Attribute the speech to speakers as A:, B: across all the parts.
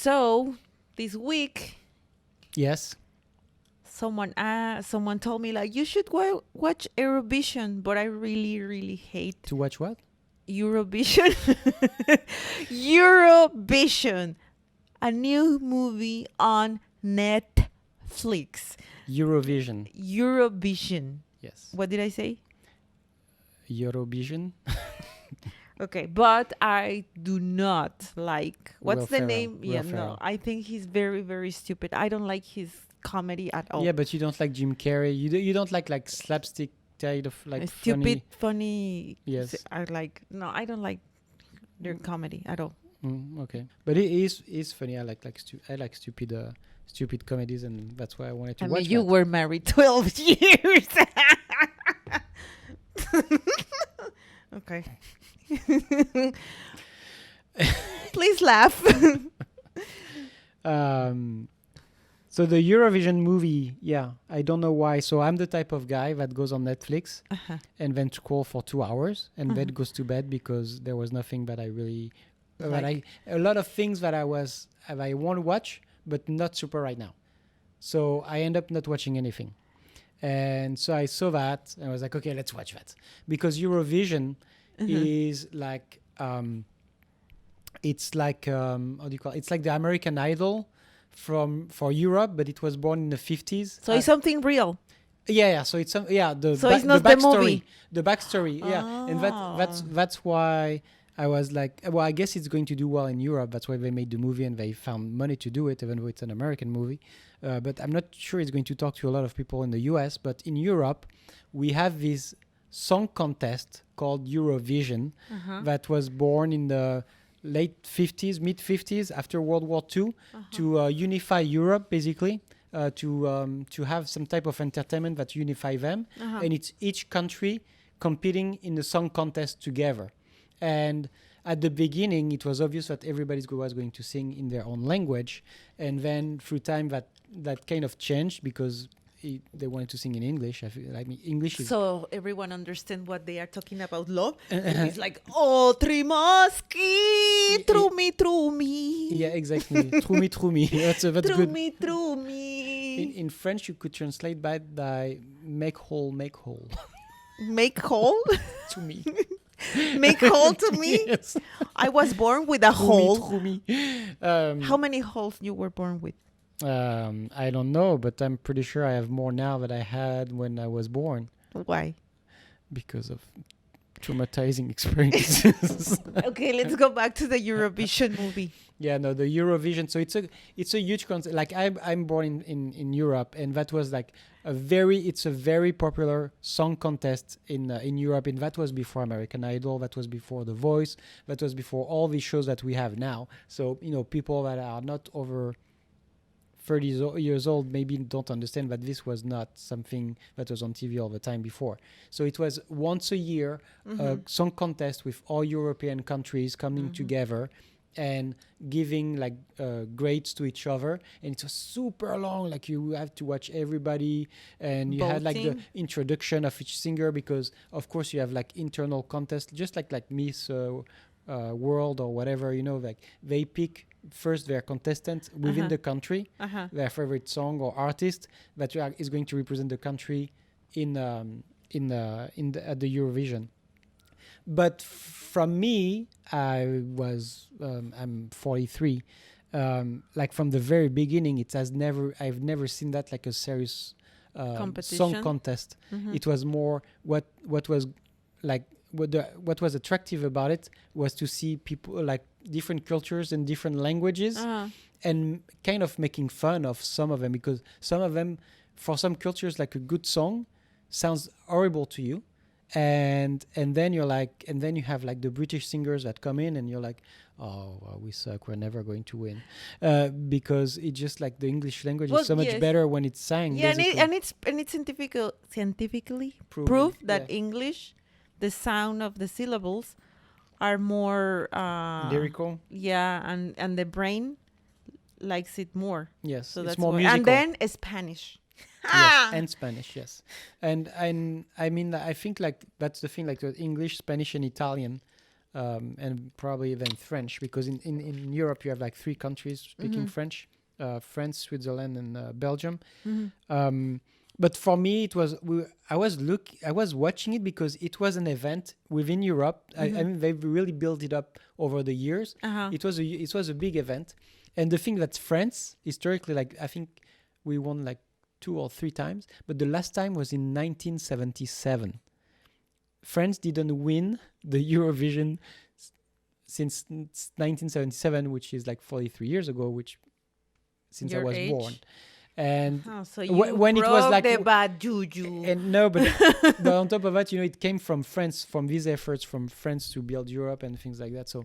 A: So this week,
B: Yes.
A: someone told me like you should watch Eurovision, but I really hate
B: To watch what?
A: Eurovision. Eurovision, a new movie on Netflix.
B: Eurovision.
A: Eurovision.
B: Yes.
A: What did I say?
B: Eurovision.
A: Okay, but I do not like. What's
B: Will
A: the
B: Ferrell.
A: name?
B: Will
A: Yeah,
B: Ferrell.
A: no, I think he's very stupid. I don't like his comedy at all.
B: Yeah, but you don't like Jim Carrey. You don't like slapstick type of like
A: Stupid, funny.
B: Yes.
A: I don't like their comedy at all.
B: Okay, but it is funny. I like stupid comedies, and that's why I wanted to
A: I
B: watch
A: mean, you
B: that.
A: were married 12 years. Okay. Please laugh.
B: So the Eurovision movie, yeah, I don't know why. So I'm the type of guy that goes on Netflix and then scroll for 2 hours and then goes to bed because there was nothing that I really, a lot of things that I want to watch, but not super right now. So I end up not watching anything. And so I saw that and I was like, okay, let's watch that. Because Eurovision is like, it's like, how do you call it? It's like the American Idol for Europe, but it was born in the 50s.
A: So it's something real.
B: Yeah. So it's
A: it's not the movie.
B: The backstory, yeah, and that's why I was like, well, I guess it's going to do well in Europe. That's why they made the movie and they found money to do it, even though it's an American movie. But I'm not sure it's going to talk to a lot of people in the US. But in Europe, we have this song contest called Eurovision that was born in the late 50s, mid 50s, after World War II, to unify Europe, basically, to have some type of entertainment that unify them. And it's each country competing in the song contest together. And at the beginning, it was obvious that everybody was going to sing in their own language. And then through time, that kind of changed because they wanted to sing in English. English is...
A: So everyone understand what they are talking about love. It's like, oh, Trimaski, true me.
B: Yeah, exactly. True me. That's good.
A: True me.
B: In French, you could translate that by make whole.
A: Make whole?
B: To me.
A: Make whole to me?
B: Yes.
A: I was born with a hole.
B: True me.
A: How many holes you were born with?
B: I don't know, but I'm pretty sure I have more now than I had when I was born.
A: Why?
B: Because of traumatizing experiences.
A: Okay, let's go back to the Eurovision movie.
B: Yeah, no, the Eurovision. So it's a huge concept. Like I'm born in Europe, and that was like it's a very popular song contest in Europe, and that was before American Idol, that was before The Voice, that was before all these shows that we have now. So people that are not over 30 years old maybe don't understand that this was not something that was on TV all the time before. So it was once a year a song contest with all European countries coming together and giving like grades to each other, and it was super long. Like you have to watch everybody, and you had like the introduction of each singer, because of course you have like internal contests, just like Miss World or whatever. Like they pick first their contestants within the country, their favorite song or artist that is going to represent the country at the Eurovision. But from me, I'm 43. Like from the very beginning, I've never seen that like a serious song contest. It was more what was like what was attractive about it was to see people like different cultures and different languages, and kind of making fun of some of them, because some of them, for some cultures, like a good song sounds horrible to you. And then you're like, and then you have like the British singers that come in, and you're like, oh, well, we suck, we're never going to win, because it's just like the English language is so much better when it's sang.
A: Yeah, and it's scientifically proved that English, the sound of the syllables are more
B: lyrical.
A: Yeah, and the brain likes it more.
B: Yes,
A: so
B: it's
A: that's
B: more
A: why.
B: musical.
A: And then Spanish.
B: Yes, and Spanish, yes. And I mean, I think like that's the thing, like the English, Spanish, and Italian and probably even French, because in Europe you have like 3 countries speaking French: France, Switzerland, and Belgium. But for me, it was I was watching it because it was an event within Europe. I mean, they've really built it up over the years. It was a big event, and the thing that France historically, like I think we won like 2 or 3 times, but the last time was in 1977. France didn't win the Eurovision since 1977, which is like 43 years ago, which since
A: Your
B: I was
A: age?
B: born. And
A: So you
B: when it was like
A: the bad juju.
B: and no, but on top of that, it came from France, from these efforts from France to build Europe and things like that. So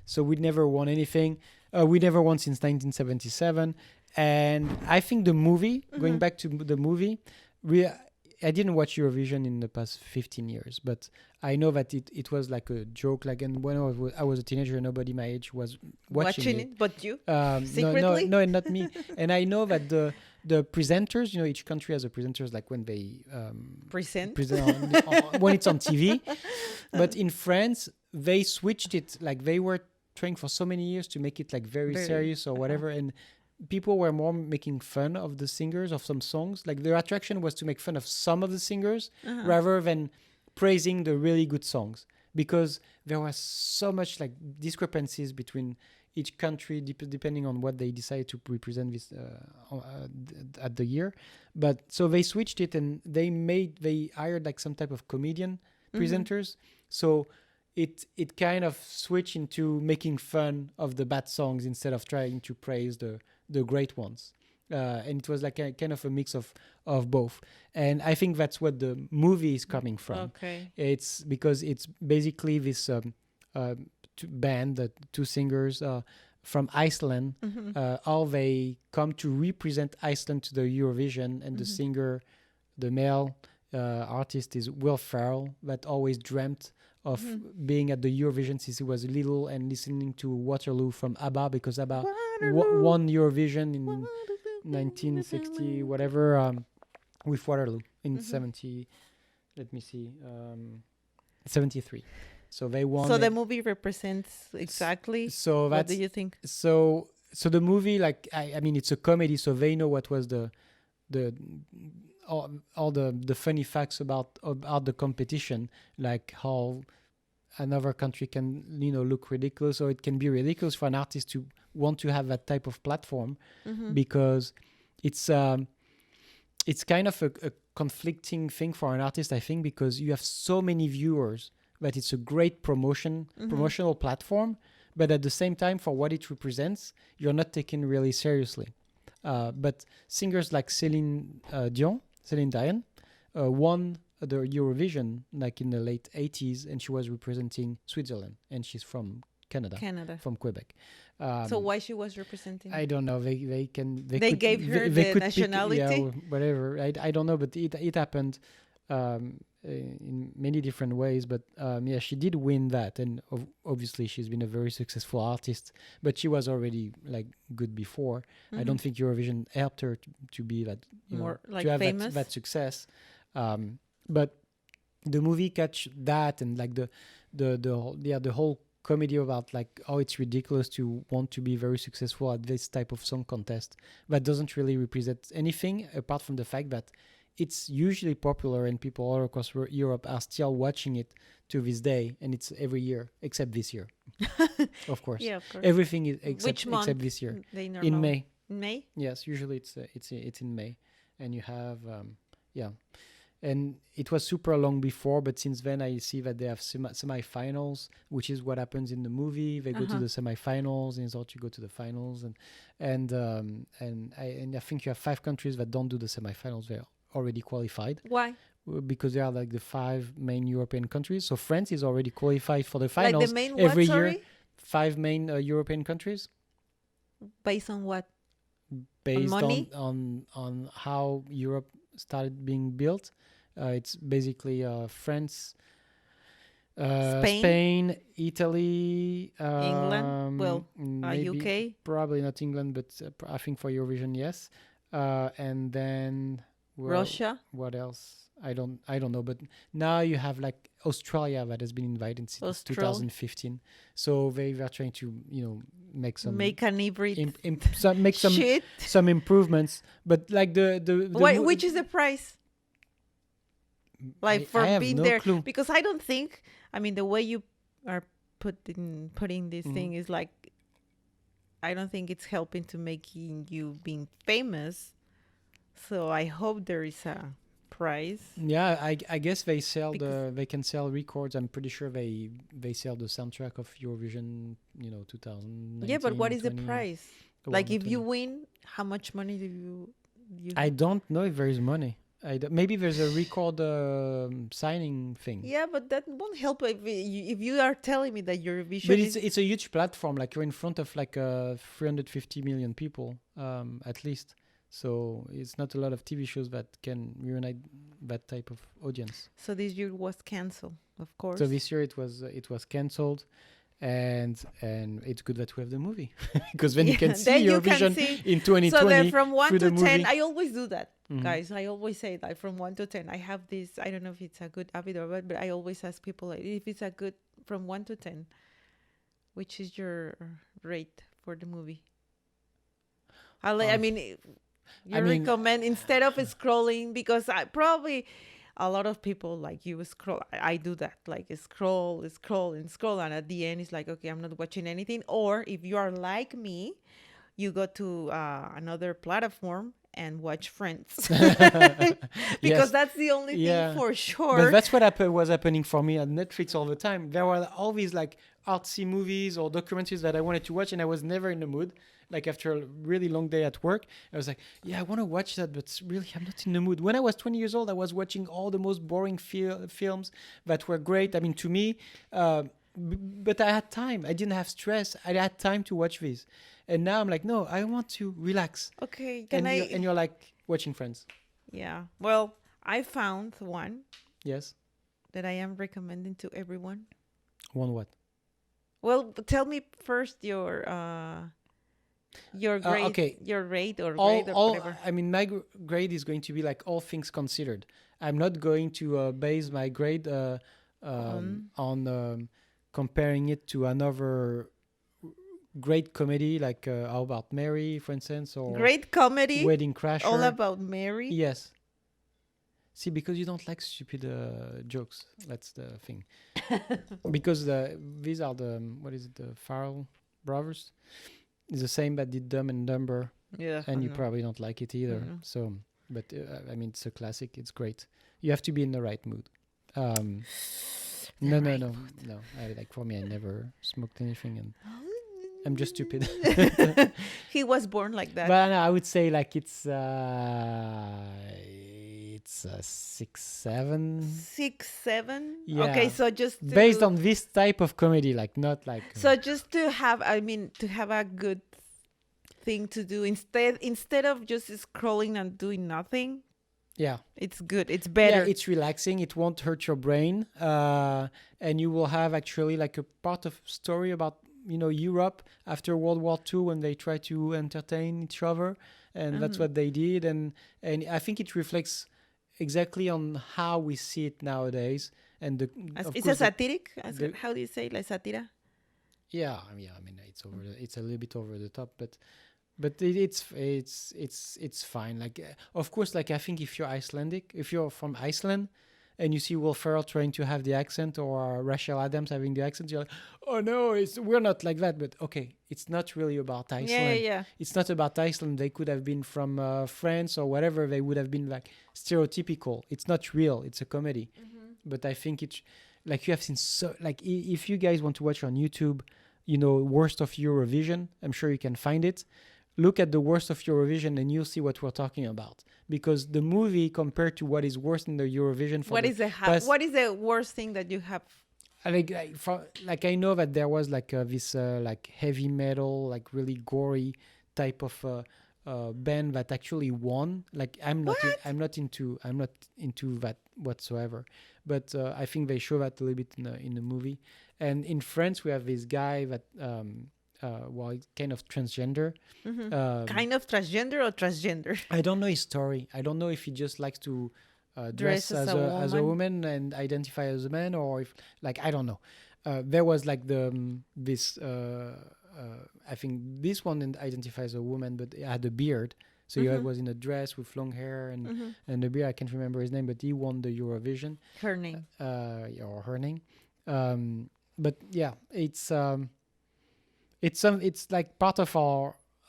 B: so we never won anything. We never won since 1977. And I think the movie, going back to the movie, I didn't watch Eurovision in the past 15 years, but I know that it was like a joke. Like, and when I was a teenager, nobody my age was watching it.
A: But you?
B: Secretly? No, not me. And I know that the presenters, each country has a presenters, like when they
A: Present
B: when it's on TV. But in France, they switched it. Like they were trying for so many years to make it like very serious or whatever, and people were more making fun of the singers of some songs. Like their attraction was to make fun of some of the singers rather than praising the really good songs, because there was so much like discrepancies between each country depending on what they decided to represent this at the year. But so they switched it, and they hired like some type of comedian presenters. So it kind of switched into making fun of the bad songs instead of trying to praise the great ones. And it was like a kind of a mix of both. And I think that's what the movie is coming from.
A: Okay.
B: It's because it's basically this band, the 2 singers from Iceland, how they come to represent Iceland to the Eurovision. And the singer, the male artist, is Will Ferrel, that always dreamt of being at the Eurovision since he was little, and listening to Waterloo from ABBA, because ABBA won Eurovision in 1960 whatever, with Waterloo in 73. So they won.
A: So the movie represents exactly.
B: So
A: what do you think?
B: So the movie, like I mean, it's a comedy, so they know what was all the funny facts about the competition, like how another country can look ridiculous, or it can be ridiculous for an artist to want to have that type of platform, because it's kind of a conflicting thing for an artist, I think, because you have so many viewers that it's a great promotional platform, but at the same time, for what it represents, you're not taken really seriously. But singers like Celine Dion won the Eurovision like in the late 80s, and she was representing Switzerland, and she's from Canada. From Quebec.
A: So why she was representing?
B: I don't know. They
A: gave her the nationality?
B: Whatever. I don't know, but it happened in many different ways. But she did win that, and obviously she's been a very successful artist. But she was already like good before. I don't think Eurovision helped her to be that
A: more like
B: to have
A: famous.
B: that success. But the movie catch that, and like the whole comedy about like, oh, it's ridiculous to want to be very successful at this type of song contest, that doesn't really represent anything apart from the fact that it's usually popular and people all across Europe are still watching it to this day, and it's every year except this year. Of course.
A: Yeah, of course.
B: Everything is
A: Which month
B: except this year.
A: In
B: May.
A: May?
B: Yes, usually it's in May, and you have and it was super long before, but since then I see that they have semi-finals, which is what happens in the movie. They go to the semi-finals, and it's all to go to the finals, and I think you have 5 countries that don't do the semi-finals. They're already qualified.
A: Why?
B: Because they are like the 5 main European countries. So France is already qualified for the finals.
A: Like the main
B: every
A: what,
B: year.
A: sorry?
B: 5 main European countries.
A: Based on what?
B: Based
A: money?
B: on how Europe started being built. It's basically France, Spain, Italy,
A: England. Well, UK.
B: Probably not England, but I think for Eurovision, yes. And then
A: Russia.
B: What else? I don't know, but now you have like Australia that has been invited since
A: Austral.
B: 2015. So they are trying to make some
A: Make an hybrid
B: make some
A: shit.
B: some improvements. But like
A: Which is the price? Like for
B: I have
A: being
B: no
A: there,
B: clue.
A: because I don't think. I mean, the way you are putting this
B: Mhm.
A: thing is like, I don't think it's helping to making you being famous. So I hope there is a price.
B: Yeah, I guess they sell
A: Because-
B: they can sell records. I'm pretty sure they sell the soundtrack of Eurovision, 2019.
A: Yeah, but what is the
B: 20,
A: price?
B: well,
A: Like,
B: not
A: if you
B: 20.
A: win, how much money do you?
B: I don't know if there is money. Maybe there's a record signing thing.
A: Yeah, but that won't help if you are telling me that Eurovision
B: But
A: is.
B: it's a huge platform. Like you're in front of like 350 million people at least. So it's not a lot of TV shows that can reunite that type of audience.
A: So this year was canceled, of course.
B: So this year it was cancelled, and it's good that we have the movie because then you can see
A: then you can
B: Eurovision
A: see.
B: in 2020.
A: So then from 1
B: through
A: to
B: the
A: 10,
B: movie.
A: I always do that,
B: Mhm.
A: guys. I always say that from 1 to 10. I have this, I don't know if it's a good habit or what, but I always ask people, like, if it's a good, from 1 to 10, which is your rate for the movie? I
B: Um,
A: mean, you
B: I mean-
A: recommend, instead of scrolling, because I probably, a lot of people like you scroll. I do that, like scroll, and at the end it's like, okay, I'm not watching anything. Or if you are like me, you go to another platform and watch Friends, because
B: Yes.
A: that's the only
B: Yeah.
A: thing for
B: But
A: sure.
B: that's what was happening for me on Netflix all the time. There were all these like artsy movies or documentaries that I wanted to watch, and I was never in the mood. Like after a really long day at work, I was like, yeah, I want to watch that, but really I'm not in the mood. When I was 20 years old, I was watching all the most boring films that were great. I mean, to me, but I had time. I didn't have stress. I had time to watch these. And now I'm like, no, I want to relax.
A: Okay,
B: And you're like watching Friends.
A: Yeah. Well, I found one
B: Yes.
A: that I am recommending to everyone.
B: One what?
A: Well, tell me first your grade,
B: okay.
A: your rate or grade or whatever.
B: I mean, my grade is going to be like all things considered. I'm not going to base my grade on comparing it to another great comedy like How About Mary, for instance, or
A: Great comedy,
B: Wedding Crasher.
A: all about Mary.
B: Yes. See, because you don't like stupid jokes. That's the thing. Because these are the the Farrell brothers. It's the same that did Dumb and Dumber,
A: Yeah,
B: and
A: I
B: you
A: know.
B: probably don't like it either.
A: Mhm.
B: So, but I mean, it's a classic. It's great. You have to be in the right mood. No. Like for me, I never smoked anything, and I'm just stupid.
A: He was born like that.
B: But no, I would say like it's a 6, 7.
A: 6, 7.
B: Yeah.
A: Okay, so just
B: Based on this type of comedy, like not like.
A: So just to have, I mean, to have a good thing to do instead of just scrolling and doing nothing.
B: Yeah.
A: It's good. It's better.
B: Yeah, it's relaxing. It won't hurt your brain, and you will have actually like a part of story about Europe after World War II when they try to entertain each other, and that's what they did, and I think it reflects exactly on how we see it nowadays. And
A: It's a satiric.
B: the-
A: How do you say, like satira?
B: Yeah, I mean, it's it's a little bit over the top, but it's fine. Like, of course, like I think if you're Icelandic, if you're from Iceland, and you see Will Ferrell trying to have the accent or Rachel Adams having the accent, you're like, oh no, we're not like that. But okay, it's not really about Iceland.
A: Yeah.
B: It's not about Iceland. They could have been from France or whatever. They would have been like stereotypical. It's not real. It's a comedy. But I think it's like you have seen if you guys want to watch on YouTube, worst of Eurovision, I'm sure you can find it. Look at the worst of Eurovision and you'll see what we're talking about. Because the movie compared to what is worse in the Eurovision.
A: What is the worst thing that you have?
B: I know that there was like this like heavy metal, like really gory type of band that actually won. Like I'm not into that whatsoever. But I think they show that a little bit in the movie. And in France, we have this guy that he's kind of transgender.
A: Kind of transgender or transgender?
B: I don't know his story. I don't know if he just likes to
A: Dress
B: dress
A: as
B: as a
A: woman.
B: woman and identify as a man, or if like I don't know. There was like the this I think this one identifies as a woman, but it had a beard. So he
A: Mm-hmm.
B: was in a dress with long hair
A: Mm-hmm.
B: and a beard. I can't remember his name, but he won the Eurovision,
A: Her name.
B: or her name. But yeah, it's like part of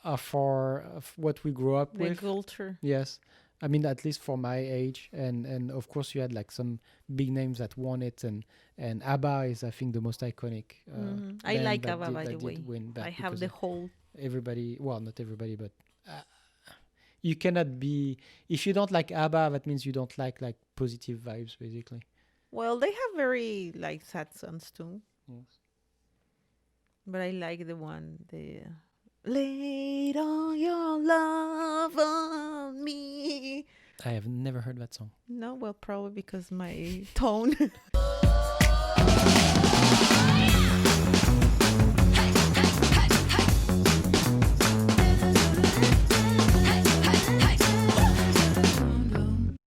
B: of what we grew up
A: The
B: with.
A: culture.
B: Yes. I mean, at least for my age, and of course you had like some big names that won it, and ABBA is I think the most iconic
A: I
B: band
A: like ABBA, by the
B: that did
A: way.
B: win
A: I
B: that
A: have
B: because
A: the whole.
B: everybody, well, not everybody, but uh, you cannot be if you don't like ABBA, that means you don't like positive vibes, basically.
A: Well, they have very like sad songs too,
B: Yes.
A: but I like the one the laid all your love on me.
B: I have never heard that song.
A: No, well, probably because my tone.